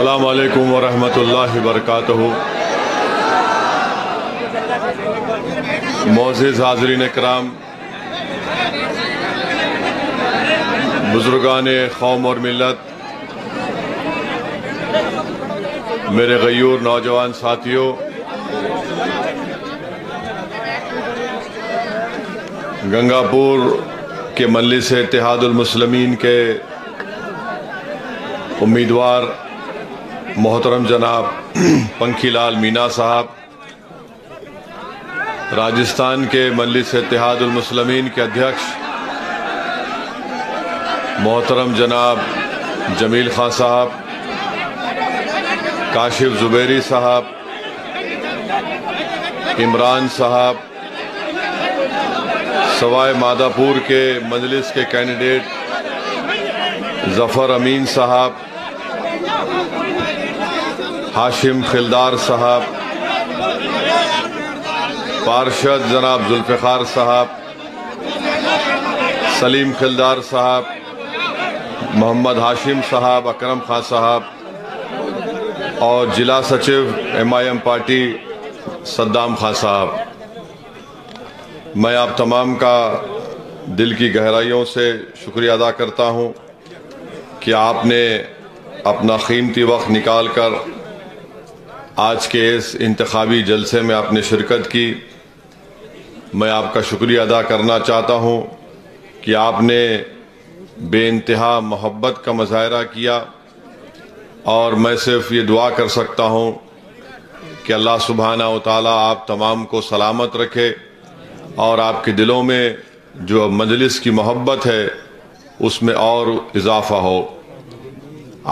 السلام علیکم ورحمۃ اللہ وبرکاتہ۔ معزز حاضرین کرام، بزرگان قوم اور ملت، میرے غیور نوجوان ساتھیوں، گنگاپور کے مجلس اتحاد المسلمین کے امیدوار محترم جناب پنکھی لال مینا صاحب، راجستھان کے مجلس اتحاد المسلمین کے ادھیکش محترم جناب جمیل خان صاحب، کاشف زبیری صاحب، عمران صاحب، سوائے مادھاپور کے مجلس کے کینڈیڈیٹ ظفر امین صاحب، ہاشم خلدار صاحب، پارشد جناب ذوالفقار صاحب، سلیم خلدار صاحب، محمد ہاشم صاحب، اکرم خان صاحب اور ضلع سچو MIM پارٹی صدام خان صاحب، میں آپ تمام کا دل کی گہرائیوں سے شکریہ ادا کرتا ہوں کہ آپ نے اپنا قیمتی وقت نکال کر آج کے اس انتخابی جلسے میں آپ نے شرکت کی۔ میں آپ کا شکریہ ادا کرنا چاہتا ہوں کہ آپ نے بے انتہا محبت کا مظاہرہ کیا، اور میں صرف یہ دعا کر سکتا ہوں کہ اللہ سبحانہ و تعالیٰ آپ تمام کو سلامت رکھے اور آپ کے دلوں میں جو مجلس کی محبت ہے اس میں اور اضافہ ہو۔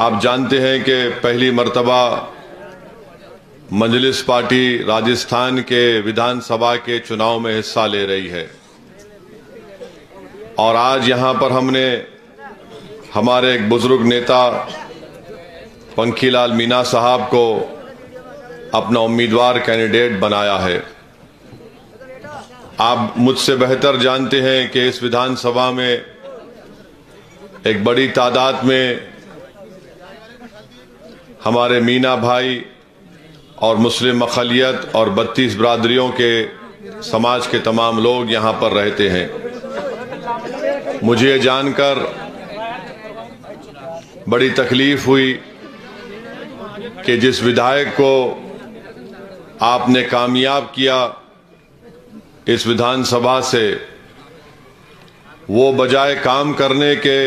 آپ جانتے ہیں کہ پہلی مرتبہ مجلس پارٹی راجستھان کے ودھان سبھا کے چناؤ میں حصہ لے رہی ہے، اور آج یہاں پر ہم نے ہمارے ایک بزرگ نیتا پنکھی لال مینا صاحب کو اپنا امیدوار کینڈیڈیٹ بنایا ہے۔ آپ مجھ سے بہتر جانتے ہیں کہ اس ودھان سبھا میں ایک بڑی تعداد میں ہمارے مینا بھائی اور مسلم اقلیت اور 32 برادریوں کے سماج کے تمام لوگ یہاں پر رہتے ہیں۔ مجھے یہ جان کر بڑی تکلیف ہوئی کہ جس ودھائک کو آپ نے کامیاب کیا اس ودھان سبھا سے، وہ بجائے کام کرنے کے،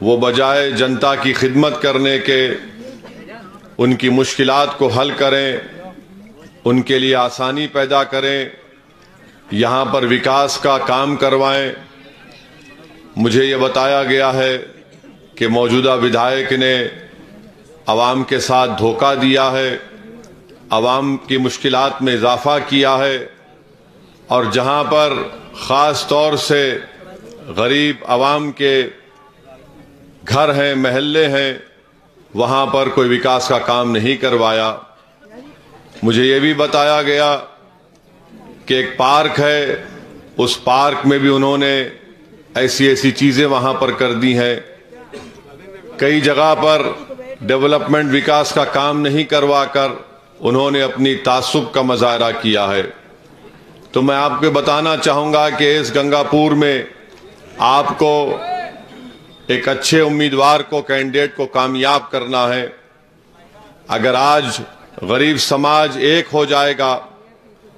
وہ بجائے جنتا کی خدمت کرنے کے، ان کی مشکلات کو حل کریں، ان کے لیے آسانی پیدا کریں، یہاں پر وکاس کا کام کروائیں۔ مجھے یہ بتایا گیا ہے کہ موجودہ ودھائک نے عوام کے ساتھ دھوکہ دیا ہے، عوام کی مشکلات میں اضافہ کیا ہے، اور جہاں پر خاص طور سے غریب عوام کے گھر ہیں، محلے ہیں، وہاں پر کوئی وکاس کا کام نہیں کروایا۔ مجھے یہ بھی بتایا گیا کہ ایک پارک ہے، اس پارک میں بھی انہوں نے ایسی چیزیں وہاں پر کر دی ہیں۔ کئی جگہ پر ڈیولپمنٹ وکاس کا کام نہیں کروا کر انہوں نے اپنی تعصب کا مظاہرہ کیا ہے۔ تو میں آپ کو بتانا چاہوں گا کہ اس گنگاپور میں آپ کو ایک اچھے امیدوار کو، کینڈیڈیٹ کو کامیاب کرنا ہے۔ اگر آج غریب سماج ایک ہو جائے گا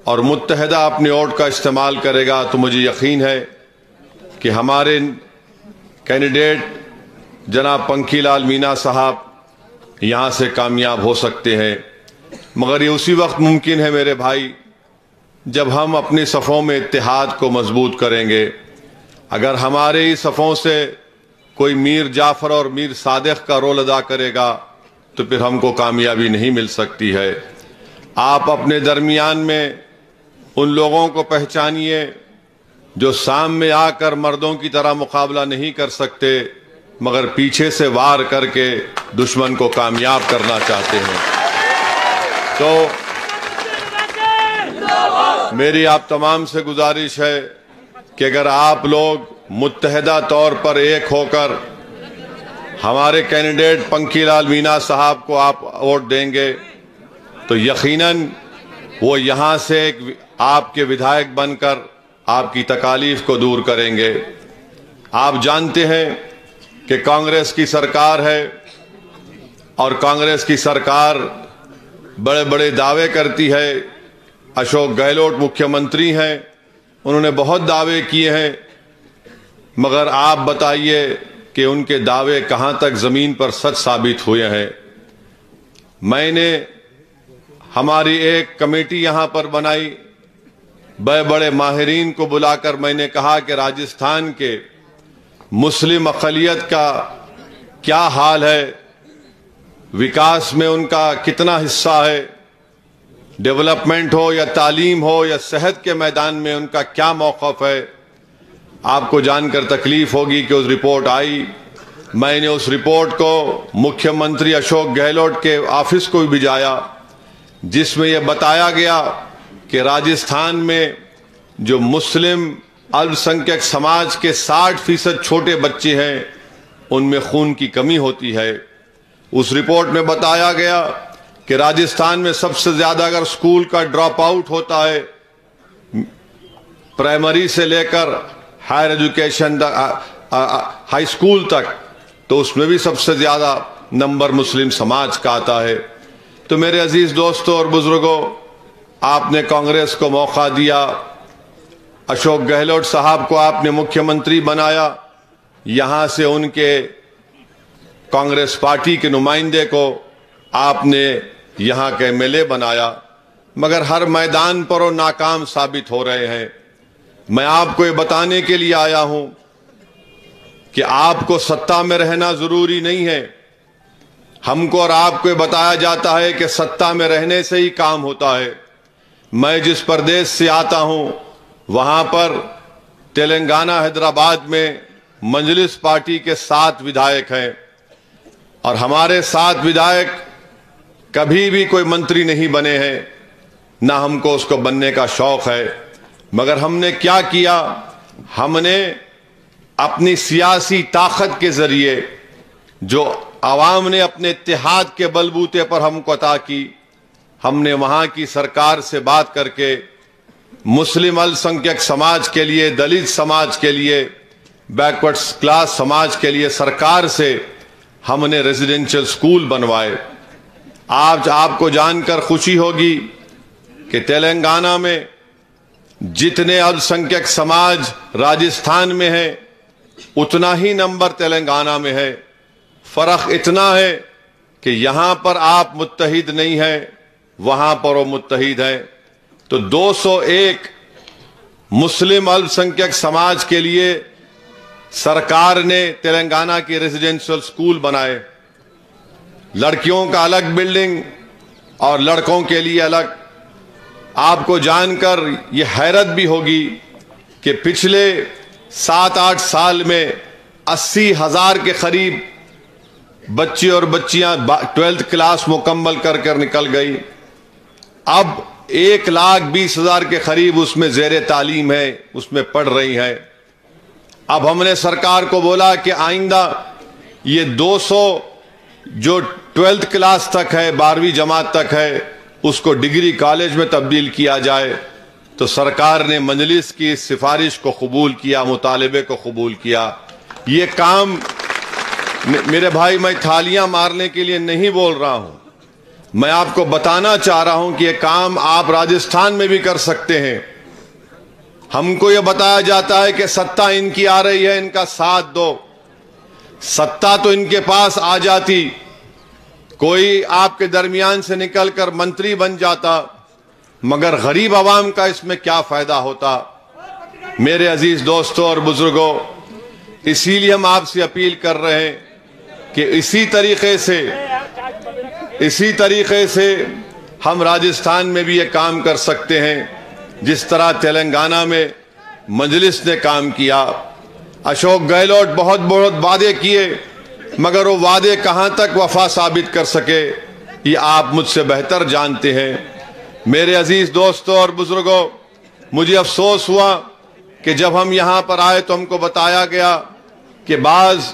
اور متحدہ اپنے ووٹ کا استعمال کرے گا تو مجھے یقین ہے کہ ہمارے کینڈیڈیٹ جناب پنکھی لال مینا صاحب یہاں سے کامیاب ہو سکتے ہیں۔ مگر یہ اسی وقت ممکن ہے میرے بھائی جب ہم اپنی صفوں میں اتحاد کو مضبوط کریں گے۔ اگر ہمارے ہی صفوں سے کوئی میر جعفر اور میر صادق کا رول ادا کرے گا تو پھر ہم کو کامیابی نہیں مل سکتی ہے۔ آپ اپنے درمیان میں ان لوگوں کو پہچانیے جو سامنے آ کر مردوں کی طرح مقابلہ نہیں کر سکتے مگر پیچھے سے وار کر کے دشمن کو کامیاب کرنا چاہتے ہیں۔ تو میری آپ تمام سے گزارش ہے کہ اگر آپ لوگ متحدہ طور پر ایک ہو کر ہمارے کینڈیڈیٹ پنکی لال مینا صاحب کو آپ ووٹ دیں گے تو یقیناً وہ یہاں سے آپ کے ودھائک بن کر آپ کی تکالیف کو دور کریں گے۔ آپ جانتے ہیں کہ کانگریس کی سرکار ہے اور کانگریس کی سرکار بڑے بڑے دعوے کرتی ہے۔ اشوک گہلوٹ مکھیہ منتری ہیں، انہوں نے بہت دعوے کیے ہیں، مگر آپ بتائیے کہ ان کے دعوے کہاں تک زمین پر سچ ثابت ہوئے ہیں۔ میں نے ہماری ایک کمیٹی یہاں پر بنائی، بڑے بڑے ماہرین کو بلا کر میں نے کہا کہ راجستھان کے مسلم اقلیت کا کیا حال ہے، وکاس میں ان کا کتنا حصہ ہے، ڈیولپمنٹ ہو یا تعلیم ہو یا صحت کے میدان میں ان کا کیا موقف ہے۔ آپ کو جان کر تکلیف ہوگی کہ اس رپورٹ آئی، میں نے اس رپورٹ کو مکھیہ منتری اشوک گہلوٹ کے آفس کو بھی بھیجایا، جس میں یہ بتایا گیا کہ راجستھان میں جو مسلم الپسنکھیک سماج کے 60% چھوٹے بچے ہیں ان میں خون کی کمی ہوتی ہے۔ اس رپورٹ میں بتایا گیا کہ راجستھان میں سب سے زیادہ اگر اسکول کا ڈراپ آؤٹ ہوتا ہے پرائمری سے لے کر ہائر ایجوکیشن ہائی اسکول تک، تو اس میں بھی سب سے زیادہ نمبر مسلم سماج کا آتا ہے۔ تو میرے عزیز دوستوں اور بزرگوں، آپ نے کانگریس کو موقع دیا، اشوک گہلوٹ صاحب کو آپ نے مکھیہ منتری بنایا، یہاں سے ان کے کانگریس پارٹی کے نمائندے کو آپ نے یہاں کے ایم ایل اے بنایا، مگر ہر میدان پر وہ ناکام ثابت ہو رہے ہیں۔ میں آپ کو یہ بتانے کے لیے آیا ہوں کہ آپ کو سطح میں رہنا ضروری نہیں ہے۔ ہم کو اور آپ کو یہ بتایا جاتا ہے کہ سطح میں رہنے سے ہی کام ہوتا ہے۔ میں جس پردیش سے آتا ہوں وہاں پر تلنگانہ حیدرآباد میں مجلس پارٹی کے 7 ودھائک ہیں، اور ہمارے 7 ودھائک کبھی بھی کوئی منتری نہیں بنے ہیں، نہ ہم کو اس کو بننے کا شوق ہے۔ مگر ہم نے کیا کیا؟ ہم نے اپنی سیاسی طاقت کے ذریعے جو عوام نے اپنے اتحاد کے بلبوتے پر ہم کو عطا کی، ہم نے وہاں کی سرکار سے بات کر کے مسلم الپسنکھیک سماج کے لیے، دلت سماج کے لیے، بیکورڈ کلاس سماج کے لیے سرکار سے ہم نے ریزیڈنشل سکول بنوائے۔ آج آپ کو جان کر خوشی ہوگی کہ تلنگانہ میں جتنے الپسنکھیک سماج راجستھان میں ہے اتنا ہی نمبر تلنگانہ میں ہے۔ فرق اتنا ہے کہ یہاں پر آپ متحد نہیں ہیں، وہاں پر وہ متحد ہیں۔ تو 201 مسلم الپسنکھیک سماج کے لیے سرکار نے تلنگانہ کی ریزیڈنشل سکول بنائے، لڑکیوں کا الگ بلڈنگ اور لڑکوں کے لیے الگ۔ آپ کو جان کر یہ حیرت بھی ہوگی کہ پچھلے 7-8 سال میں 80,000 کے قریب بچے اور بچیاں 12th کلاس مکمل کر کر نکل گئی، اب 1,20,000 کے قریب اس میں زیر تعلیم ہے، اس میں پڑھ رہی ہیں۔ اب ہم نے سرکار کو بولا کہ آئندہ یہ 200 جو 12th کلاس تک ہے، 12ویں جماعت تک ہے، اس کو ڈگری کالج میں تبدیل کیا جائے۔ تو سرکار نے مجلس کی اس سفارش کو قبول کیا، مطالبے کو قبول کیا۔ یہ کام میرے بھائی میں تھالیاں مارنے کے لیے نہیں بول رہا ہوں، میں آپ کو بتانا چاہ رہا ہوں کہ یہ کام آپ راجستھان میں بھی کر سکتے ہیں۔ ہم کو یہ بتایا جاتا ہے کہ سطح ان کی آ رہی ہے، ان کا ساتھ دو۔ سطح تو ان کے پاس آ جاتی، کوئی آپ کے درمیان سے نکل کر منتری بن جاتا، مگر غریب عوام کا اس میں کیا فائدہ ہوتا؟ میرے عزیز دوستوں اور بزرگوں، اسی لیے ہم آپ سے اپیل کر رہے ہیں کہ اسی طریقے سے ہم راجستھان میں بھی یہ کام کر سکتے ہیں جس طرح تلنگانہ میں مجلس نے کام کیا۔ اشوک گہلوٹ بہت وعدے کیے، مگر وہ وعدے کہاں تک وفا ثابت کر سکے یہ آپ مجھ سے بہتر جانتے ہیں۔ میرے عزیز دوستوں اور بزرگوں، مجھے افسوس ہوا کہ جب ہم یہاں پر آئے تو ہم کو بتایا گیا کہ بعض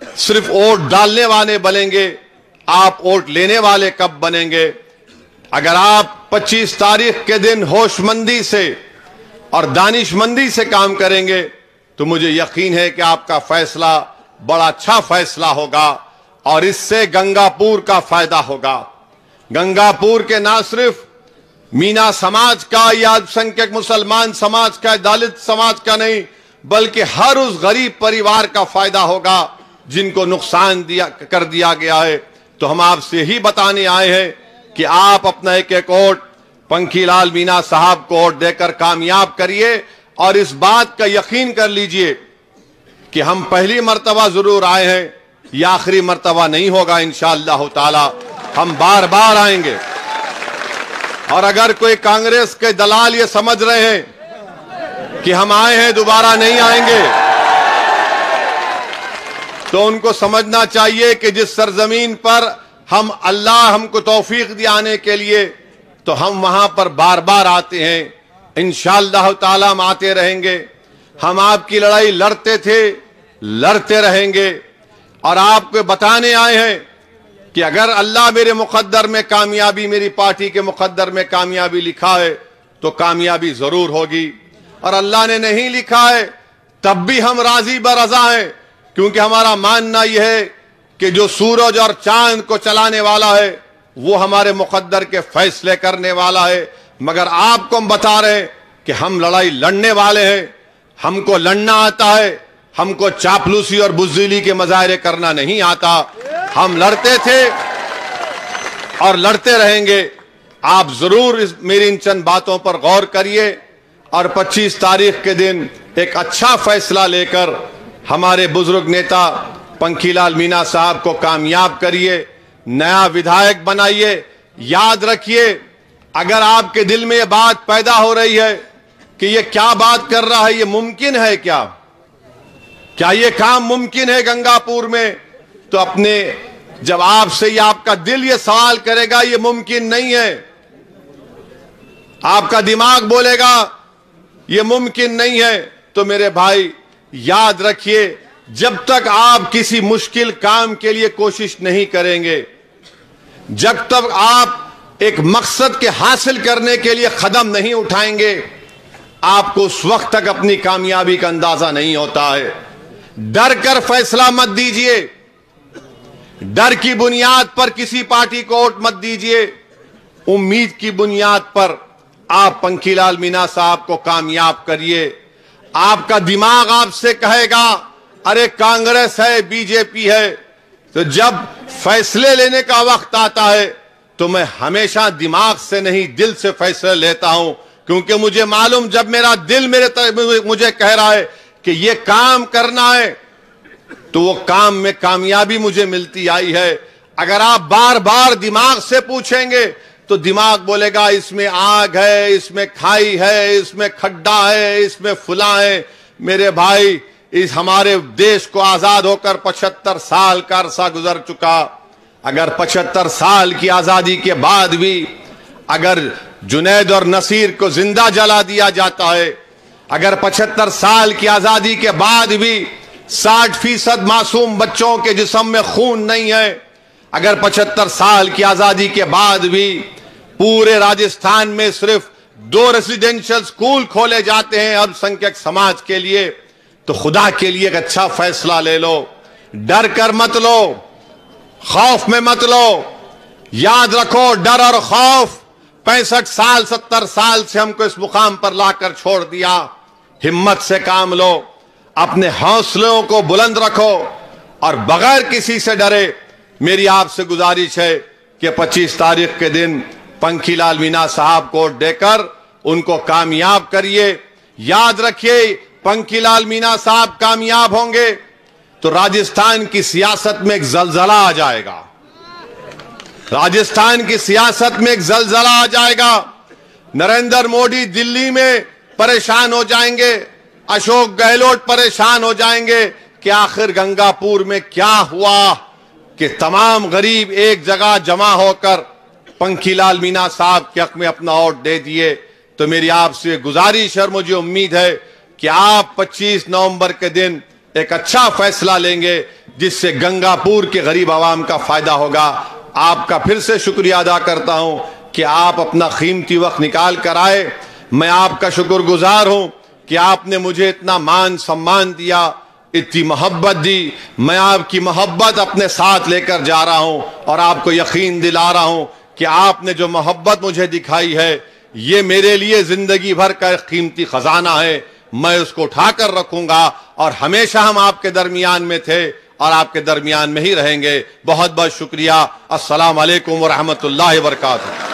صرف ووٹ ڈالنے والے بنیں گے، آپ ووٹ لینے والے کب بنیں گے؟ اگر آپ 25 تاریخ کے دن ہوش مندی سے اور دانش مندی سے کام کریں گے تو مجھے یقین ہے کہ آپ کا فیصلہ بڑا اچھا فیصلہ ہوگا اور اس سے گنگاپور کا فائدہ ہوگا۔ گنگاپور کے نہ صرف مینا سماج کا یا الپسنکھیک مسلمان سماج کا، دلت سماج کا نہیں، بلکہ ہر اس غریب پریوار کا فائدہ ہوگا جن کو نقصان کر دیا گیا ہے۔ تو ہم آپ سے ہی بتانے آئے ہیں کہ آپ اپنا ایک ایک ووٹ پنکھی لال مینا صاحب کو ووٹ دے کر کامیاب کریے، اور اس بات کا یقین کر لیجئے کہ ہم پہلی مرتبہ ضرور آئے ہیں، یہ آخری مرتبہ نہیں ہوگا انشاءاللہ تعالی، ہم بار بار آئیں گے۔ اور اگر کوئی کانگریس کے دلال یہ سمجھ رہے ہیں کہ ہم آئے ہیں دوبارہ نہیں آئیں گے، تو ان کو سمجھنا چاہیے کہ جس سرزمین پر اللہ ہم کو توفیق دیا آنے کے لیے، تو ہم وہاں پر بار بار آتے ہیں، انشاءاللہ تعالی ہم آتے رہیں گے۔ ہم آپ کی لڑائی لڑتے تھے، لڑتے رہیں گے، اور آپ کو بتانے آئے ہیں کہ اگر اللہ میرے مقدر میں کامیابی، میری پارٹی کے مقدر میں کامیابی لکھا ہے تو کامیابی ضرور ہوگی، اور اللہ نے نہیں لکھا ہے تب بھی ہم راضی برضا ہیں، کیونکہ ہمارا ماننا یہ ہے کہ جو سورج اور چاند کو چلانے والا ہے وہ ہمارے مقدر کے فیصلے کرنے والا ہے۔ مگر آپ کو ہم بتا رہے ہیں کہ ہم لڑائی لڑنے والے ہیں، ہم کو لڑنا آتا ہے، ہم کو چاپلوسی اور بزدلی کے مظاہرے کرنا نہیں آتا، ہم لڑتے تھے اور لڑتے رہیں گے۔ آپ ضرور میری ان چند باتوں پر غور کریے اور 25 تاریخ کے دن ایک اچھا فیصلہ لے کر ہمارے بزرگ نیتا پنکھی لال مینا صاحب کو کامیاب کریے، نیا ودھائک بنائیے۔ یاد رکھیے، اگر آپ کے دل میں یہ بات پیدا ہو رہی ہے کہ یہ کیا بات کر رہا ہے، یہ ممکن ہے کیا یہ کام ممکن ہے گنگاپور میں، تو جب آپ سے آپ کا دل یہ سوال کرے گا یہ ممکن نہیں ہے، آپ کا دماغ بولے گا یہ ممکن نہیں ہے، تو میرے بھائی یاد رکھیے، جب تک آپ کسی مشکل کام کے لیے کوشش نہیں کریں گے، جب تک آپ ایک مقصد کے حاصل کرنے کے لیے قدم نہیں اٹھائیں گے، آپ کو اس وقت تک اپنی کامیابی کا اندازہ نہیں ہوتا ہے۔ ڈر کر فیصلہ مت دیجئے، ڈر کی بنیاد پر کسی پارٹی کو ووٹ مت دیجئے، امید کی بنیاد پر آپ پنکھی لال مینا صاحب کو کامیاب کریے۔ آپ کا دماغ آپ سے کہے گا ارے کانگریس ہے، بی جے پی ہے، تو جب فیصلے لینے کا وقت آتا ہے تو میں ہمیشہ دماغ سے نہیں دل سے فیصلے لیتا ہوں، کیونکہ مجھے معلوم جب میرا دل مجھے کہہ رہا ہے کہ یہ کام کرنا ہے تو وہ کام میں کامیابی مجھے ملتی آئی ہے۔ اگر آپ بار بار دماغ سے پوچھیں گے تو دماغ بولے گا اس میں آگ ہے، اس میں کھائی ہے، اس میں کھڈا ہے، اس میں فلاں ہے۔ میرے بھائی، اس ہمارے دیش کو آزاد ہو کر 75 سال کا عرصہ گزر چکا، اگر 75 سال کی آزادی کے بعد بھی اگر جنید اور نصیر کو زندہ جلا دیا جاتا ہے، اگر 75 سال کی آزادی کے بعد بھی 60% معصوم بچوں کے جسم میں خون نہیں ہے، اگر 75 سال کی آزادی کے بعد بھی پورے راجستھان میں صرف 2 ریزیڈینشل سکول کھولے جاتے ہیں الپسنکھیک سماج کے لیے، تو خدا کے لیے ایک اچھا فیصلہ لے لو، ڈر کر مت لو، خوف میں مت لو۔ یاد رکھو، ڈر اور خوف 65 سال 70 سال سے ہم کو اس مقام پر لا کر چھوڑ دیا۔ ہمت سے کام لو، اپنے حوصلوں کو بلند رکھو اور بغیر کسی سے ڈرے میری آپ سے گزارش ہے کہ 25 تاریخ کے دن پنکھی لال مینا صاحب کو ووٹ دے کر ان کو کامیاب کریے۔ یاد رکھیے، پنکھی لال مینا صاحب کامیاب ہوں گے تو راجستھان کی سیاست میں ایک زلزلہ آ جائے گا، راجستھان کی سیاست میں ایک زلزلہ آ جائے گا۔ نریندر مودی دلی میں پریشان ہو جائیں گے، اشوک گہلوٹ پریشان ہو جائیں گے کہ آخر گنگاپور میں کیا ہوا کہ تمام غریب ایک جگہ جمع ہو کر پنکھی لال مینا صاحب کے حق میں اپنا ووٹ دے دیے۔ تو میری آپ سے گزارش اور مجھے امید ہے کہ آپ 25 نومبر کے دن ایک اچھا فیصلہ لیں گے جس سے گنگاپور کے غریب عوام کا فائدہ ہوگا۔ آپ کا پھر سے شکریہ ادا کرتا ہوں کہ آپ اپنا قیمتی وقت نکال کر آئے۔ میں آپ کا شکر گزار ہوں کہ آپ نے مجھے اتنا مان سمان دیا، اتنی محبت دی۔ میں آپ کی محبت اپنے ساتھ لے کر جا رہا ہوں اور آپ کو یقین دلا رہا ہوں کہ آپ نے جو محبت مجھے دکھائی ہے یہ میرے لیے زندگی بھر کا ایک قیمتی خزانہ ہے۔ میں اس کو اٹھا کر رکھوں گا اور ہمیشہ ہم آپ کے درمیان میں تھے اور آپ کے درمیان میں ہی رہیں گے۔ بہت بہت شکریہ۔ السلام علیکم ورحمۃ اللہ وبرکاتہ۔